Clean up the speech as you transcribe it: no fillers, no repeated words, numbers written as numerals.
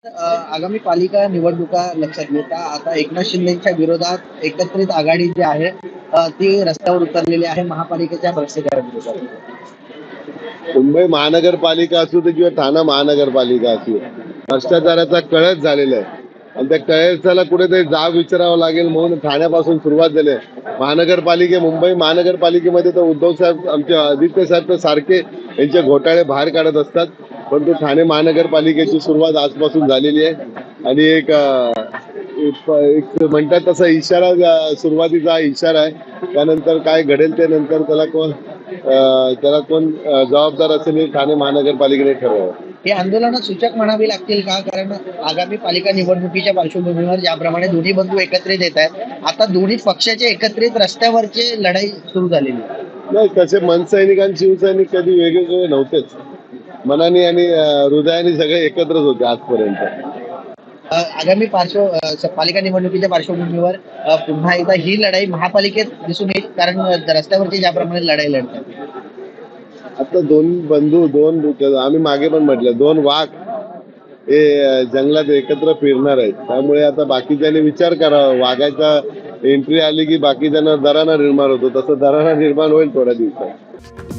आगामी पालिका निवडणुका लक्षात घेता आता एकनाथ शिंदेच्या विरोधात एकत्रित आघाडी जी आहे ती रस्त्यावर उतरलेली आहे महापालिकेच्या भ्रष्टाचाराविरोधात. मुंबई महानगरपालिका असू दे किंवा ठाणा महानगरपालिका असू, भ्रष्टाचाराचा कळस झालेला आहे आणि त्या कळसाला कुठेतरी जाब विचारावं लागेल म्हणून ठाण्यापासून सुरुवात झाली आहे. मुंबई महानगरपालिकेमध्ये तर उद्धव साहेब, आमचे आदित्य साहेब तर सारखे यांचे घोटाळे बाहेर काढत असतात, परंतु ठाणे महानगरपालिकेची सुरुवात आजपासून झालेली आहे आणि एक म्हणतात तसा इशारा, सुरुवातीचा इशारा आहे. त्यानंतर काय घडेल ते नंतर त्याला कोण जबाबदार असेल हे ठाणे महानगरपालिकेने ठरवावं. हे आंदोलन सूचक म्हणावी लागतील का? कारण आगामी पालिका निवडणुकीच्या पार्श्वभूमीवर ज्याप्रमाणे दोन्ही बंधू एकत्रित येत आहेत, आता दोन्ही पक्षाचे एकत्रित रस्त्यावरची लढाई सुरू झालेली आहे. नाही, तसे मनसैनिक आणि शिवसैनिक कधी वेगवेगळे नव्हतेच. मनाने आणि हृदयाने सगळे एकत्रच होते आजपर्यंत. आगामी पालिका निवडणुकीच्या पार्श्वभूमीवर पुन्हा एकदा ही लढाई महापालिकेत दिसून येईल, कारण रस्त्यावरची ज्याप्रमाणे लढाई लढतात. आता दोन बंधू, आम्ही मागे पण म्हटलं, दोन वाघ हे जंगलात एकत्र फिरणार आहेत. त्यामुळे आता बाकीच्यांनी विचार करावा. वाघाचा एंट्री आली की बाकीच्यांना दराना निर्माण होतो, तसं दराना निर्माण होईल थोड्या दिवसात.